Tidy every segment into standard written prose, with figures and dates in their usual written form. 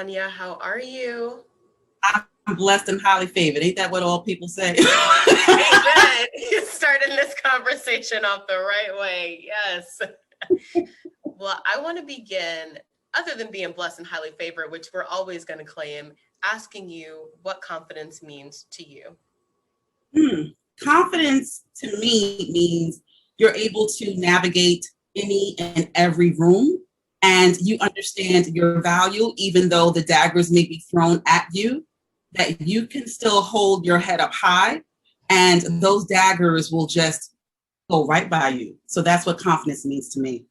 Sanya. How are you? I'm blessed and highly favored. Ain't that what all people say? Amen. You're starting this conversation off the right way. Yes. Well, I want to begin, other than being blessed and highly favored, which we're always going to claim, asking you what confidence means to you. Confidence to me means you're able to navigate any and every room and you understand your value, even though the daggers may be thrown at you, that you can still hold your head up high and those daggers will just go right by you. So that's what confidence means to me.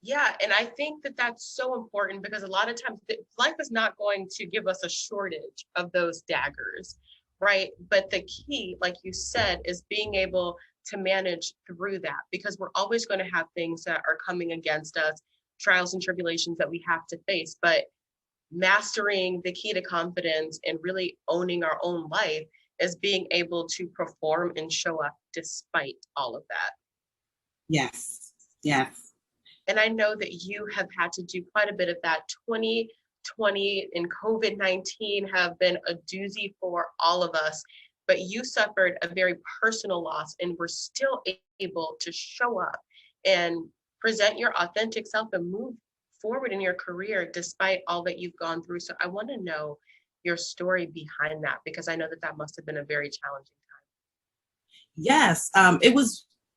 Yeah, and I think that that's so important because a lot of times life is not going to give us a shortage of those daggers, right? But the key, like you said, is being able to manage through that because we're always going to have things that are coming against us, trials and tribulations that we have to face. But mastering the key to confidence and really owning our own life is being able to perform and show up despite all of that. Yes, yes. And I know that you have had to do quite a bit of that. 2020 and COVID-19 have been a doozy for all of us, but you suffered a very personal loss and were still able to show up and present your authentic self and move forward in your career despite all that you've gone through. So I want to know your story behind that because I know that that must have been a very challenging time. Yes,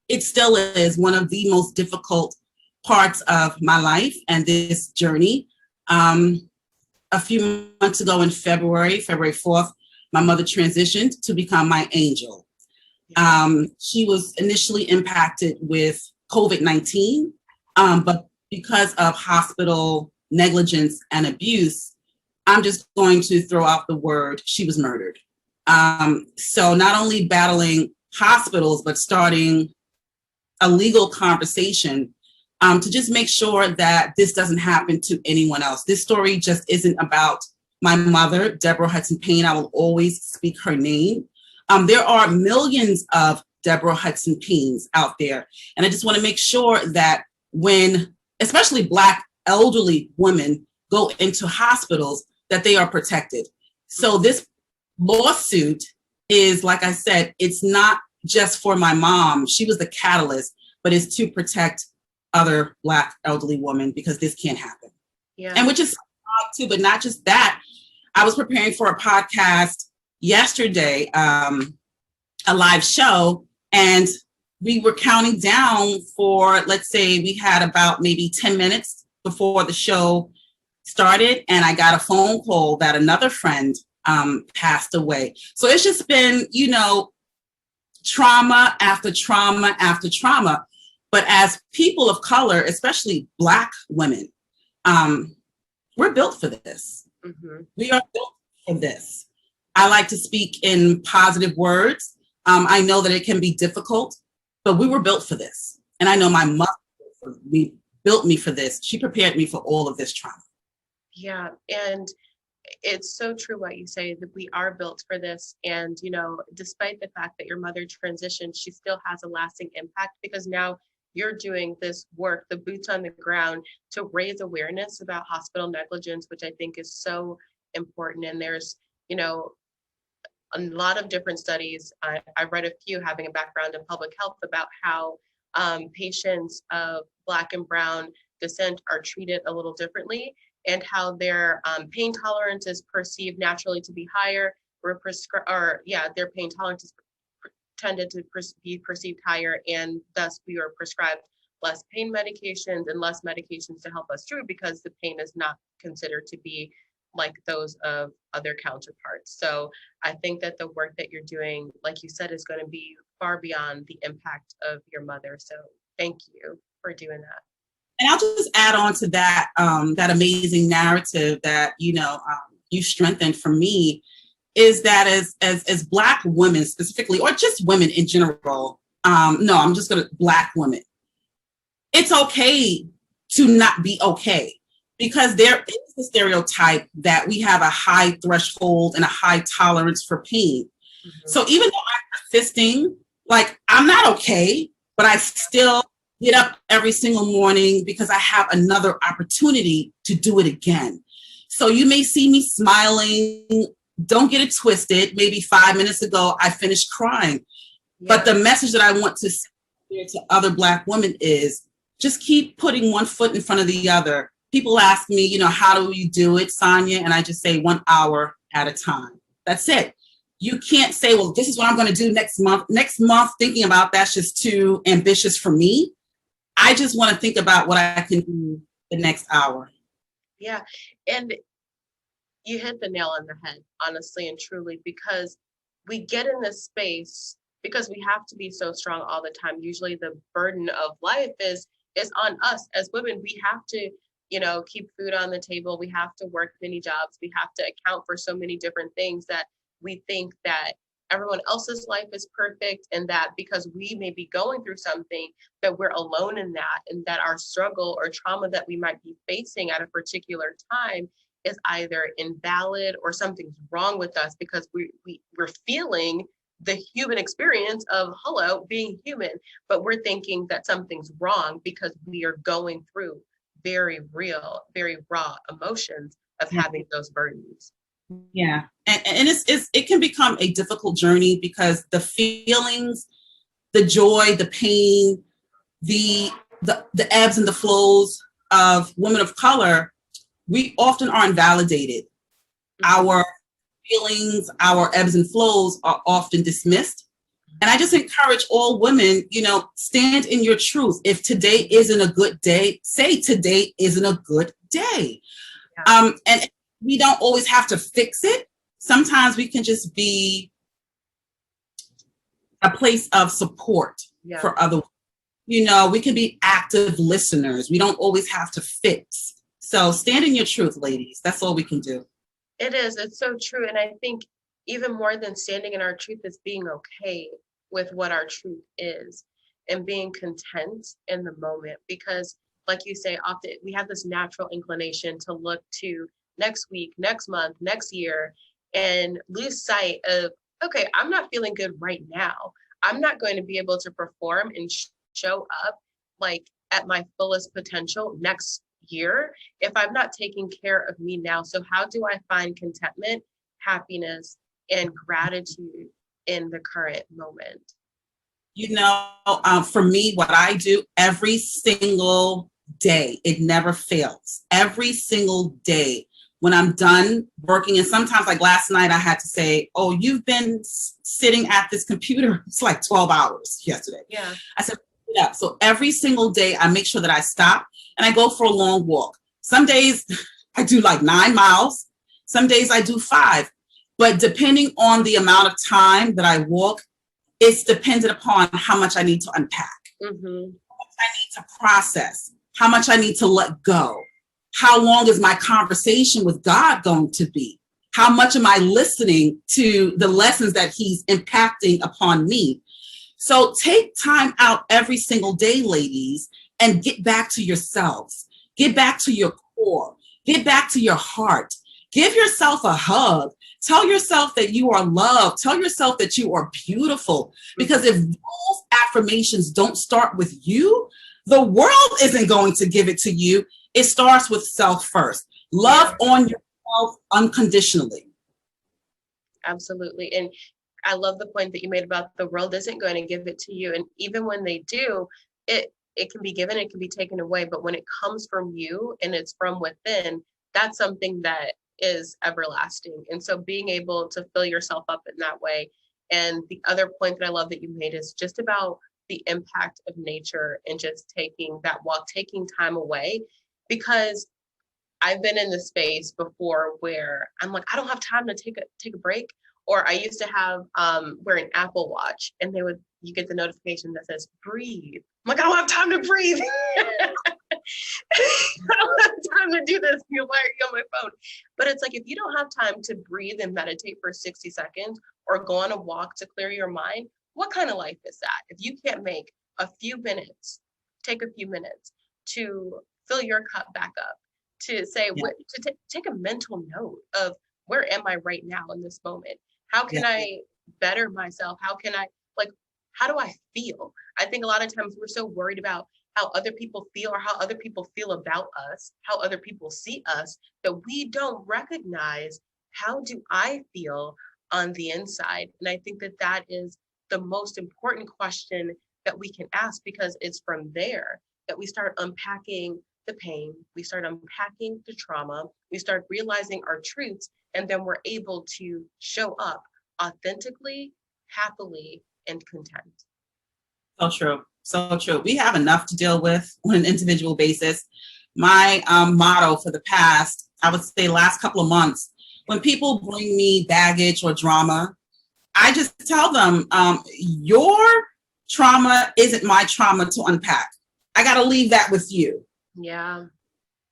it still is one of the most difficult parts of my life and this journey. A few months ago in February 4th, my mother transitioned to become my angel. She was initially impacted with COVID-19, but because of hospital negligence and abuse, I'm just going to throw out the word, she was murdered. So not only battling hospitals, but starting a legal conversation to just make sure that this doesn't happen to anyone else. This story just isn't about my mother, Deborah Hudson Payne. I will always speak her name. There are millions of Deborah Hudson Paynes out there. And I just want to make sure that when, especially Black elderly women go into hospitals, that they are protected. So this lawsuit is, like I said, it's not just for my mom. She was the catalyst, but it's to protect other Black elderly women because this can't happen. Yeah. And which is too, but not just that. I was preparing for a podcast yesterday, a live show, and we were counting down for, let's say we had about maybe 10 minutes before the show started, and I got a phone call that another friend passed away. So it's just been, trauma after trauma after trauma. But as people of color, especially Black women, we're built for this. Mm-hmm. We are built for this. I like to speak in positive words. I know that it can be difficult, but we were built for this. And I know my mother built me for this. She prepared me for all of this trauma. Yeah, and it's so true what you say, that we are built for this. And, despite the fact that your mother transitioned, she still has a lasting impact because now you're doing this work, the boots on the ground, to raise awareness about hospital negligence, which I think is so important. And there's, a lot of different studies. I read a few having a background in public health about how patients of Black and Brown descent are treated a little differently and how their pain tolerance is perceived naturally to be higher, their pain tolerance is tended to be perceived higher, and thus we are prescribed less pain medications and less medications to help us through because the pain is not considered to be like those of other counterparts. So I think that the work that you're doing, like you said, is going to be far beyond the impact of your mother. So thank you for doing that. And I'll just add on to that, that amazing narrative that, you strengthened for me, is that as Black women specifically, or just women in general, I'm just going to Black women. It's okay to not be okay because there is the stereotype that we have a high threshold and a high tolerance for pain. Mm-hmm. So even though I'm persisting, like I'm not okay, but I still get up every single morning because I have another opportunity to do it again. So you may see me smiling. Don't get it twisted. Maybe 5 minutes ago, I finished crying. But the message that I want to say to other Black women is just keep putting one foot in front of the other. People ask me, you know, how do you do it, Sanya? And I just say 1 hour at a time. That's it. You can't say, well, this is what I'm going to do next month. Next month, thinking about that's just too ambitious for me. I just want to think about what I can do the next hour. Yeah. And you hit the nail on the head, honestly and truly, because we get in this space because we have to be so strong all the time. Usually the burden of life is on us as women. We have to, you know, keep food on the table. We have to work many jobs. We have to account for so many different things that we think that everyone else's life is perfect, and that because we may be going through something that we're alone in that, and that our struggle or trauma that we might be facing at a particular time is either invalid or something's wrong with us, because we're feeling the human experience of hello, being human, but we're thinking that something's wrong because we are going through very real, very raw emotions of having those burdens. Yeah. And it can become a difficult journey because the feelings, the joy, the pain, the ebbs and the flows of women of color, we often are invalidated. Our feelings, our ebbs and flows are often dismissed. And I just encourage all women, you know, stand in your truth. If today isn't a good day, say today isn't a good day. Yeah. And we don't always have to fix it. Sometimes we can just be a place of support for other. You know, we can be active listeners. We don't always have to fix. So stand in your truth, ladies. That's all we can do. It is. It's so true. And I think even more than standing in our truth is being okay with what our truth is and being content in the moment. Because like you say, often we have this natural inclination to look to next week, next month, next year, and lose sight of, okay, I'm not feeling good right now. I'm not going to be able to perform and show up like at my fullest potential next year if I'm not taking care of me now. So how do I find contentment, happiness, and gratitude in the current moment? You know, for me, what I do every single day, it never fails. Every single day when I'm done working, and sometimes like last night I had to say, oh, you've been sitting at this computer, it's like 12 hours yesterday. Yeah. I said, yeah. So every single day I make sure that I stop and I go for a long walk. Some days I do like 9 miles. Some days I do 5. But depending on the amount of time that I walk, it's dependent upon how much I need to unpack, how much I need to process, how much I need to let go. How long is my conversation with God going to be? How much am I listening to the lessons that he's impacting upon me? So take time out every single day, ladies, and get back to yourselves. Get back to your core. Get back to your heart. Give yourself a hug. Tell yourself that you are loved. Tell yourself that you are beautiful. Because if those affirmations don't start with you, the world isn't going to give it to you. It starts with self first. Love on yourself unconditionally. Absolutely. And I love the point that you made about the world isn't going to give it to you. And even when they do, it can be given, it can be taken away. But when it comes from you and it's from within, that's something that is everlasting. And so being able to fill yourself up in that way. And the other point that I love that you made is just about the impact of nature and just taking that walk, taking time away. Because I've been in the space before where I'm like, I don't have time to take a break. Or I used to have wear an Apple Watch, and you get the notification that says breathe. I'm like, I don't have time to breathe. I don't have time to do this. Why are you on my phone? But it's like, if you don't have time to breathe and meditate for 60 seconds or go on a walk to clear your mind, what kind of life is that? If you can't make take a few minutes to fill your cup back up, to say, take a mental note of where am I right now in this moment? How can I better myself? How do I feel? I think a lot of times we're so worried about how other people feel or how other people feel about us, how other people see us, that we don't recognize how do I feel on the inside. And I think that that is the most important question that we can ask, because it's from there that we start unpacking the pain, we start unpacking the trauma, we start realizing our truths, and then we're able to show up authentically, happily, and content. So true. So true. We have enough to deal with on an individual basis. My motto for the past, I would say last couple of months, when people bring me baggage or drama, I just tell them, your trauma isn't my trauma to unpack. I got to leave that with you. Yeah.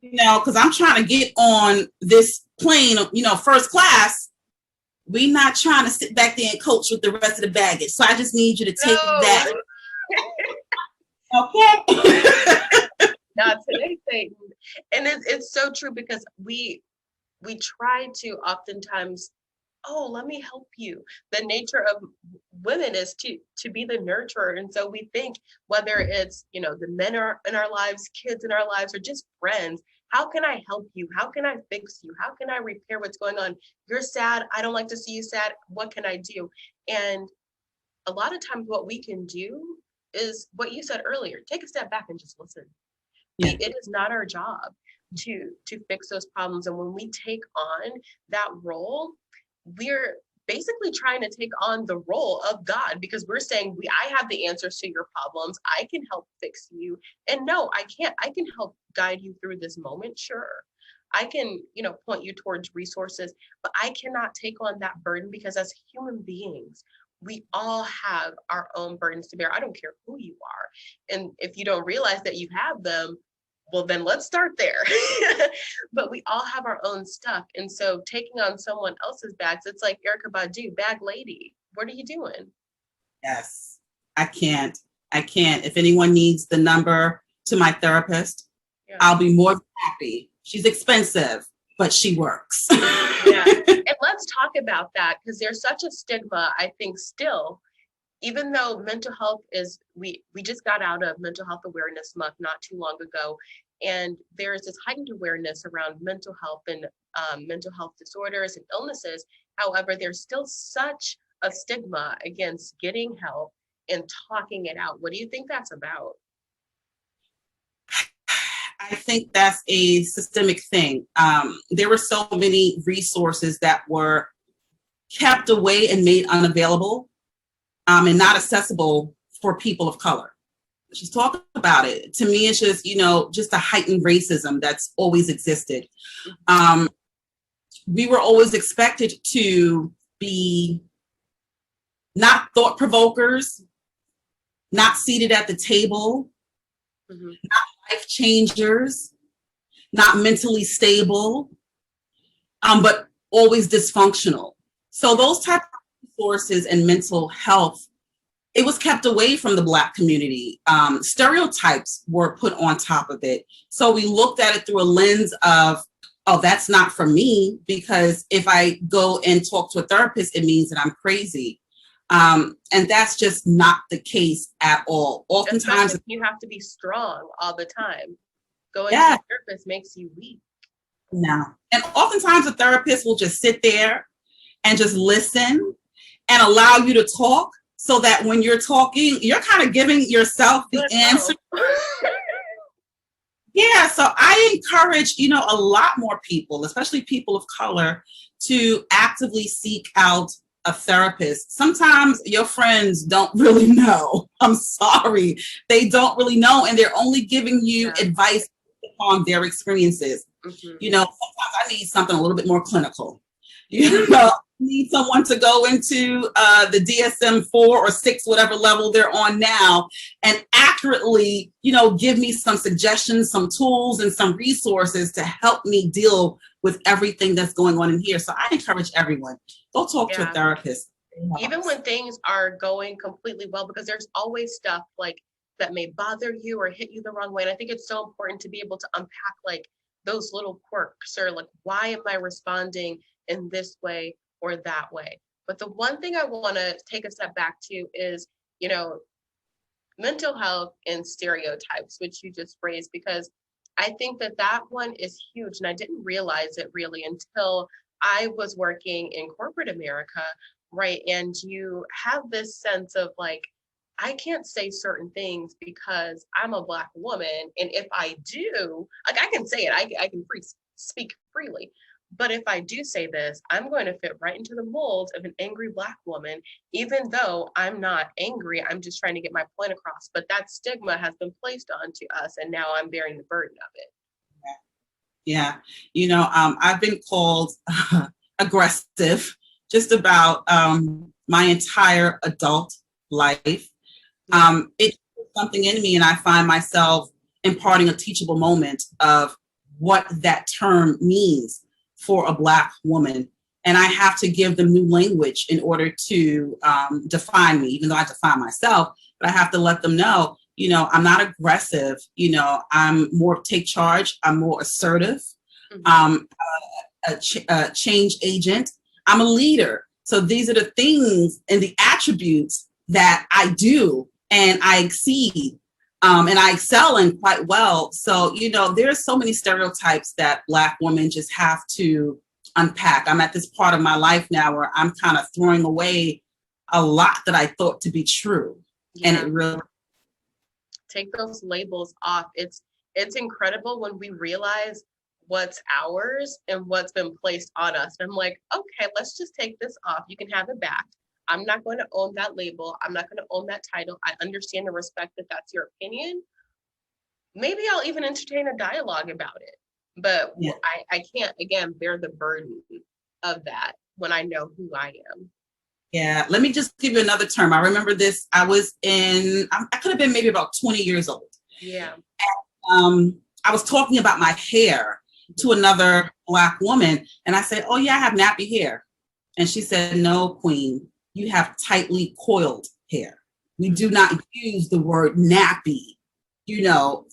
You know, because I'm trying to get on this plane, first class. We're not trying to sit back there and coach with the rest of the baggage. So I just need you to take that. Okay. Not today, Satan. And it's so true, because we try to oftentimes, oh, let me help you. The nature of women is to be the nurturer. And so we think, whether it's, the men are in our lives, kids in our lives, or just friends, how can I help you? How can I fix you? How can I repair what's going on? You're sad. I don't like to see you sad. What can I do? And a lot of times what we can do is what you said earlier: take a step back and just listen. Yeah. It is not our job to fix those problems. And when we take on that role, we're basically trying to take on the role of God, because we're saying, I have the answers to your problems. I can help fix you. And no, I can't. I can help guide you through this moment. Sure. I can, point you towards resources, but I cannot take on that burden, because as human beings, we all have our own burdens to bear. I don't care who you are. And if you don't realize that you have them, well, then let's start there. But we all have our own stuff. And so taking on someone else's bags, it's like Erykah Badu, bag lady. What are you doing? Yes, I can't. If anyone needs the number to my therapist, yeah, I'll be more than happy. She's expensive, but she works. Yeah. And let's talk about that, because there's such a stigma, I think, still, even though mental health is, we just got out of Mental Health Awareness Month not too long ago, and there's this heightened awareness around mental health and mental health disorders and illnesses. However, there's still such a stigma against getting help and talking it out. What do you think that's about? I think that's a systemic thing. There were so many resources that were kept away and made unavailable, and not accessible for people of color. She's talking about it. To me, it's just, just a heightened racism that's always existed. We were always expected to be not thought provokers, not seated at the table, not life changers, not mentally stable, but always dysfunctional. So those type of resources and mental health, it was kept away from the Black community. Stereotypes were put on top of it. So we looked at it through a lens of, oh, that's not for me, because if I go and talk to a therapist, it means that I'm crazy. And that's just not the case at all. Oftentimes, you have to be strong all the time. Going to a therapist makes you weak. No. And oftentimes a therapist will just sit there and just listen and allow you to talk, so that when you're talking, you're kind of giving yourself the answer. Yeah, so I encourage, a lot more people, especially people of color, to actively seek out a therapist. Sometimes your friends don't really know. I'm sorry. They don't really know, and they're only giving you advice on their experiences. Sometimes I need something a little bit more clinical. Need someone to go into the DSM-4 or 6, whatever level they're on now, and accurately, give me some suggestions, some tools, and some resources to help me deal with everything that's going on in here. So I encourage everyone, go talk to a therapist. Even when things are going completely well, because there's always stuff like that may bother you or hit you the wrong way. And I think it's so important to be able to unpack like those little quirks, or like, why am I responding in this way or that way? But the one thing I want to take a step back to is, mental health and stereotypes, which you just raised, because I think that that one is huge. And I didn't realize it really until I was working in corporate America, right? And you have this sense of like, I can't say certain things because I'm a Black woman. And if I do, like I can say it, I can speak freely. But if I do say this, I'm going to fit right into the mold of an angry Black woman, even though I'm not angry. I'm just trying to get my point across. But that stigma has been placed onto us, and now I'm bearing the burden of it. Yeah. I've been called aggressive just about my entire adult life. It's something in me, and I find myself imparting a teachable moment of what that term means for a Black woman. And I have to give them new language in order to define me, even though I define myself, but I have to let them know, I'm not aggressive. I'm more take charge. I'm more assertive. I'm a change agent. I'm a leader. So these are the things and the attributes that I do and I exceed. And I excel in quite well. So, there's so many stereotypes that Black women just have to unpack. I'm at this part of my life now where I'm kind of throwing away a lot that I thought to be true. Yeah. And it really take those labels off. It's incredible when we realize what's ours and what's been placed on us. And I'm like, okay, let's just take this off. You can have it back. I'm not going to own that label. I'm not going to own that title. I understand and respect that that's your opinion. Maybe I'll even entertain a dialogue about it. But yeah. I can't, again, bear the burden of that when I know who I am. Yeah, let me just give you another term. I remember this. I could have been maybe about 20 years old. Yeah. And, I was talking about my hair to another Black woman. And I said, oh, yeah, I have nappy hair. And she said, no, queen. You have tightly coiled hair. We do not use the word nappy,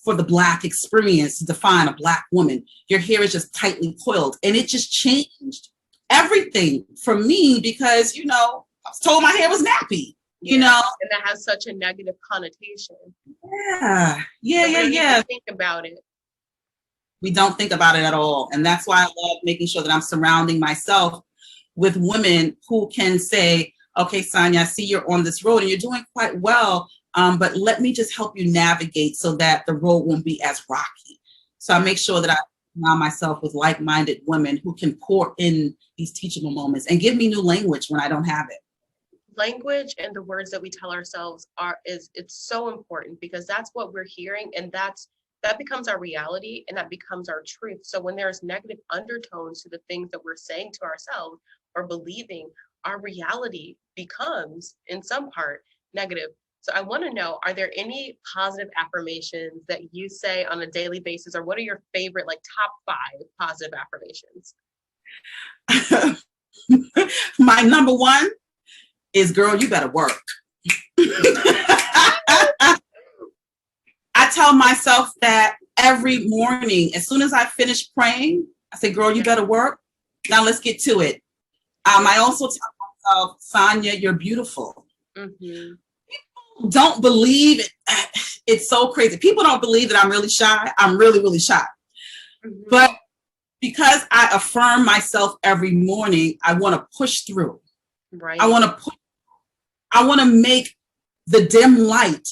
for the Black experience to define a Black woman. Your hair is just tightly coiled. And it just changed everything for me because, I was told my hair was nappy, And that has such a negative connotation. Yeah. Think about it. We don't think about it at all. And that's why I love making sure that I'm surrounding myself with women who can say, okay, Sanya, I see you're on this road and you're doing quite well, but let me just help you navigate so that the road won't be as rocky. So I make sure that I surround myself with like-minded women who can pour in these teachable moments and give me new language when I don't have it. Language and the words that we tell ourselves it's so important because that's what we're hearing, and that becomes our reality and that becomes our truth. So when there's negative undertones to the things that we're saying to ourselves or believing, our reality becomes in some part negative. So I want to know, are there any positive affirmations that you say on a daily basis, or what are your favorite top 5 positive affirmations? My number one is, girl, you better work. I tell myself that every morning, as soon as I finish praying, I say, girl, you better work. Now let's get to it. I also tell myself, Sanya, you're beautiful. Mm-hmm. People don't believe it. It's so crazy. People don't believe that I'm really shy. I'm really, really shy. Mm-hmm. But because I affirm myself every morning, I want to push through. Right. I want to make the dim light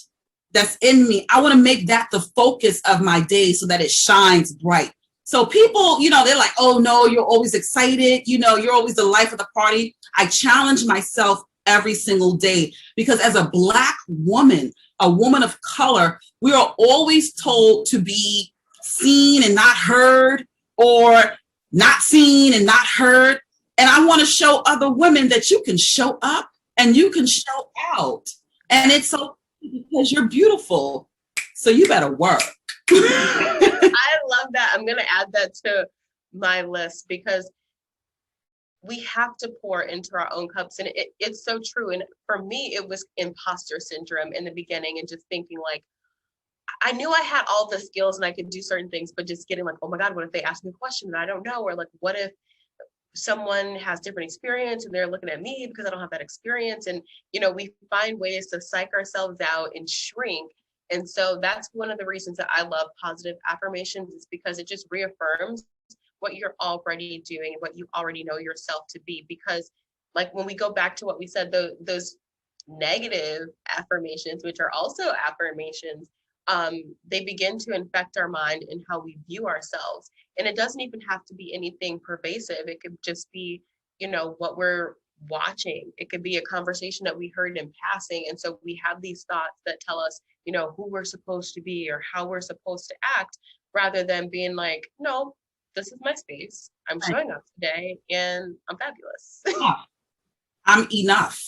that's in me. I want to make that the focus of my day so that it shines bright. So people, they're like, oh no, you're always excited. You're always the life of the party. I challenge myself every single day because as a Black woman, a woman of color, we are always told to be seen and not heard, or not seen and not heard. And I want to show other women that you can show up and you can show out. And it's so because you're beautiful. So you better work. I love that. I'm going to add that to my list because we have to pour into our own cups. And it's so true. And for me, it was imposter syndrome in the beginning and just thinking I knew I had all the skills and I could do certain things, but just getting oh my God, what if they ask me a question that I don't know? Or what if someone has different experience and they're looking at me because I don't have that experience. And, we find ways to psych ourselves out and shrink. And so that's one of the reasons that I love positive affirmations, is because it just reaffirms what you're already doing, what you already know yourself to be. Because like when we go back to what we said, those negative affirmations, which are also affirmations, they begin to infect our mind and how we view ourselves. And it doesn't even have to be anything pervasive. It could just be, what we're watching. It could be a conversation that we heard in passing. And so we have these thoughts that tell us, who we're supposed to be or how we're supposed to act, rather than being like, no, this is my space. I'm showing up today and I'm fabulous. I'm enough.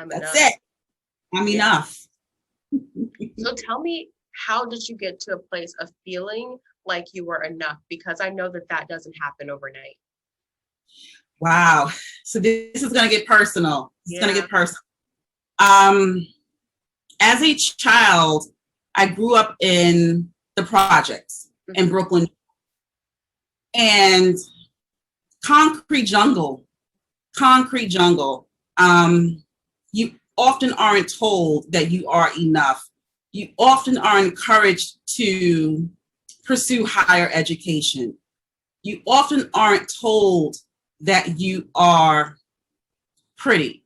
That's it. I'm enough. So tell me, how did you get to a place of feeling like you were enough? Because I know that doesn't happen overnight. Wow. So this is going to get personal. It's going to get personal. As a child, I grew up in the projects in Brooklyn, and concrete jungle. You often aren't told that you are enough. You often are encouraged to pursue higher education. You often aren't told that you are pretty,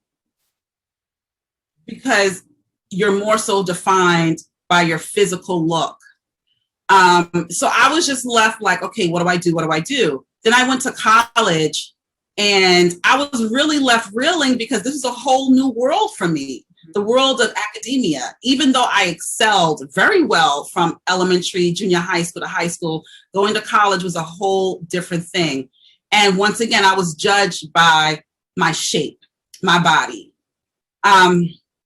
because you're more so defined by your physical look. So I was just left like, okay, what do I do? What do I do? Then I went to college, and I was really left reeling, because this is a whole new world for me, the world of academia. Even though I excelled very well from elementary, junior high school to high school, going to college was a whole different thing. And once again, I was judged by my shape, my body.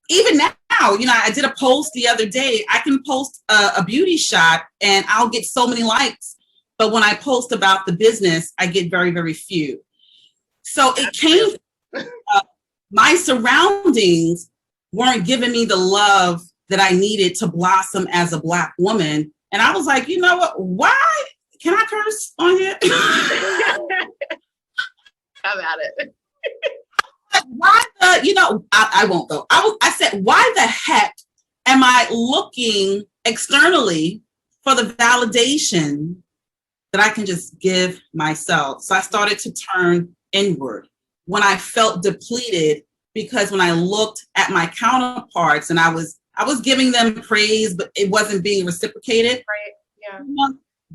Even now, I did a post the other day. I can post a beauty shot and I'll get so many likes. But when I post about the business, I get very, very few. So it came, my surroundings weren't giving me the love that I needed to blossom as a Black woman. And I was like, you know what? Why? Can I curse on here? Have at it. Why I won't though. I said, why the heck am I looking externally for the validation that I can just give myself? So I started to turn inward when I felt depleted, because when I looked at my counterparts and I was giving them praise, but it wasn't being reciprocated. Right. Yeah.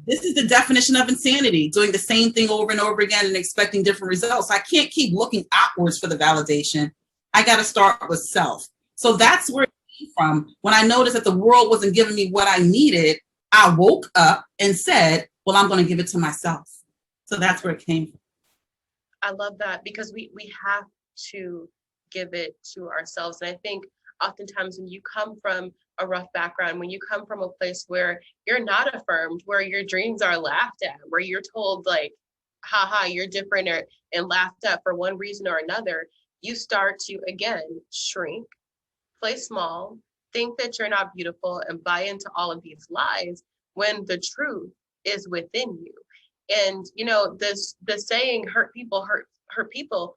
This is the definition of insanity, doing the same thing over and over again and expecting different results. I can't keep looking outwards for the validation. I got to start with self. So that's where it came from. When I noticed that the world wasn't giving me what I needed, I woke up and said, well, I'm going to give it to myself. So that's where it came from. I love that, because we have to give it to ourselves. And I think oftentimes when you come from a rough background, when you come from a place where you're not affirmed, where your dreams are laughed at, where you're told like, haha, you're different, and laughed at for one reason or another, you start to, again, shrink, play small, think that you're not beautiful, and buy into all of these lies when the truth is within you. And, the saying, hurt people hurt people,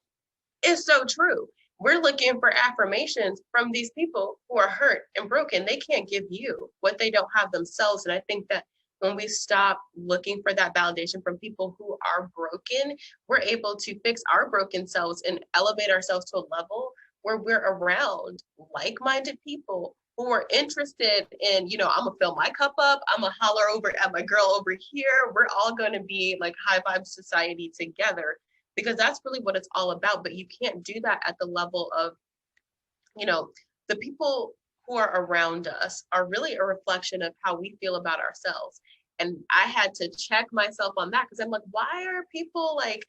is so true. We're looking for affirmations from these people who are hurt and broken. They can't give you what they don't have themselves. And I think that when we stop looking for that validation from people who are broken, we're able to fix our broken selves and elevate ourselves to a level where we're around like-minded people who are interested in, I'm gonna fill my cup up, I'm gonna holler over at my girl over here. We're all gonna be like high vibe society together, because that's really what it's all about. But you can't do that at the level of, the people who are around us are really a reflection of how we feel about ourselves. And I had to check myself on that, because I'm like, why are people like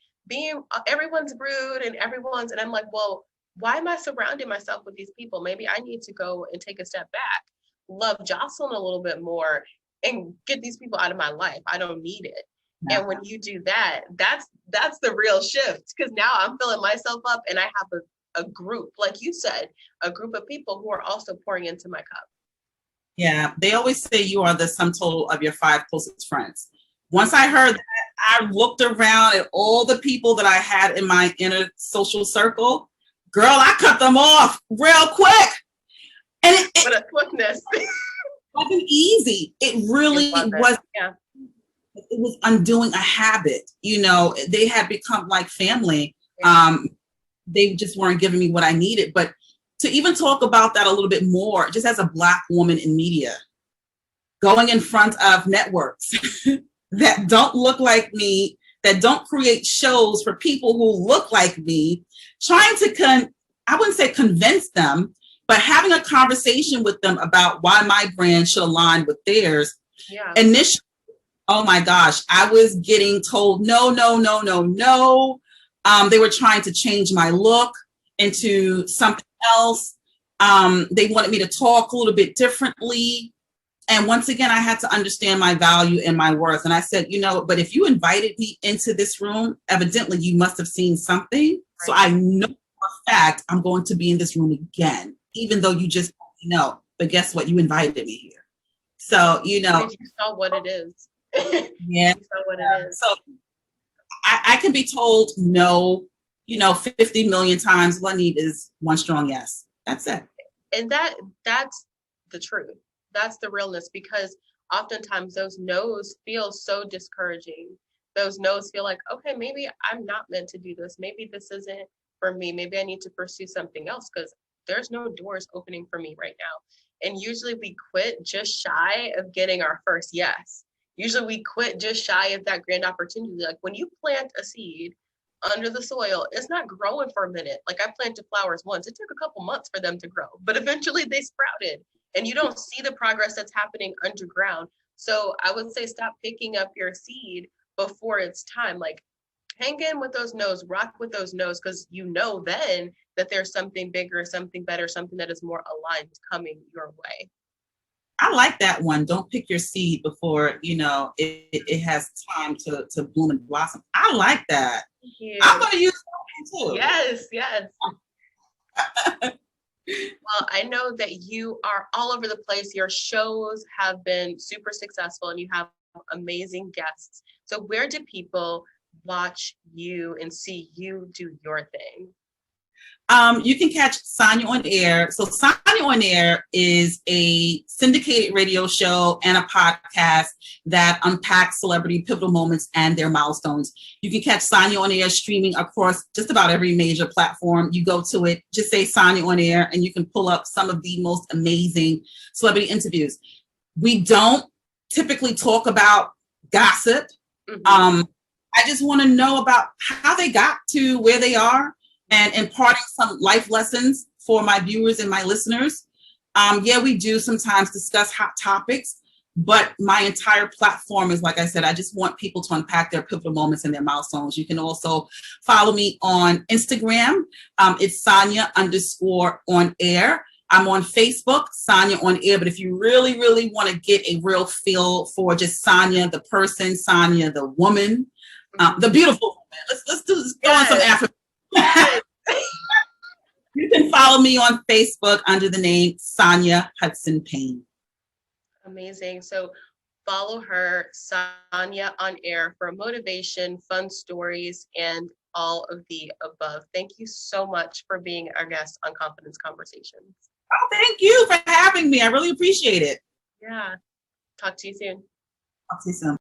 everyone's rude and I'm like, well, why am I surrounding myself with these people? Maybe I need to go and take a step back, love Jocelyn a little bit more, and get these people out of my life. I don't need it. No. And when you do that, that's the real shift, because now I'm filling myself up and I have a group, like you said, a group of people who are also pouring into my cup. Yeah, they always say you are the sum total of your 5 closest friends. Once I heard that, I looked around at all the people that I had in my inner social circle. Girl, I cut them off real quick. And what a swiftness. wasn't easy. It really was. Yeah. It was undoing a habit. They had become like family. They just weren't giving me what I needed. But to even talk about that a little bit more, just as a Black woman in media, going in front of networks that don't look like me, that don't create shows for people who look like me, trying to, I wouldn't say convince them, but having a conversation with them about why my brand should align with theirs. Yeah. Initially, oh my gosh, I was getting told, no. They were trying to change my look into something else. They wanted me to talk a little bit differently. And once again, I had to understand my value and my worth. And I said, but if you invited me into this room, evidently you must have seen something. Right. So I know for a fact I'm going to be in this room again, even though you just know. But guess what? You invited me here. So, You saw what it is. Yeah. You saw what it is. So I can be told no, 50 million times. All I need is one strong yes. That's it. And that's the truth. That's the realness, because oftentimes those no's feel so discouraging. Those no's feel like, okay, maybe I'm not meant to do this. Maybe this isn't for me. Maybe I need to pursue something else because there's no doors opening for me right now. And usually we quit just shy of getting our first yes. Usually we quit just shy of that grand opportunity. Like when you plant a seed under the soil, it's not growing for a minute. Like I planted flowers once. It took a couple months for them to grow, but eventually they sprouted. And you don't see the progress that's happening underground. So I would say stop picking up your seed before it's time. Like hang in with those no's, rock with those no's, because then that there's something bigger, something better, something that is more aligned coming your way. I like that one. Don't pick your seed before, it has time to bloom and blossom. I like that. I'm going to use that one too. Yes. Well, I know that you are all over the place. Your shows have been super successful and you have amazing guests. So where do people watch you and see you do your thing? You can catch Sanya On-Air. So Sanya On-Air is a syndicated radio show and a podcast that unpacks celebrity pivotal moments and their milestones. You can catch Sanya On-Air streaming across just about every major platform. You go to it, just say Sanya On-Air, and you can pull up some of the most amazing celebrity interviews. We don't typically talk about gossip. Mm-hmm. I just want to know about how they got to where they are, and imparting some life lessons for my viewers and my listeners. We do sometimes discuss hot topics, but my entire platform is, like I said, I just want people to unpack their pivotal moments and their milestones. You can also follow me on Instagram. It's Sanya_On-Air. I'm on Facebook, Sanya On-Air. But if you really, really want to get a real feel for just Sanya, the person, Sanya, the woman, the beautiful woman, let's go on some affirmations. You can follow me on Facebook under the name Sanya Hudson Payne. Amazing. So follow her, Sanya On-Air, for motivation, fun stories, and all of the above. Thank you so much for being our guest on Confidence Conversations. Oh, thank you for having me. I really appreciate it. Yeah. Talk to you soon. Talk to you soon.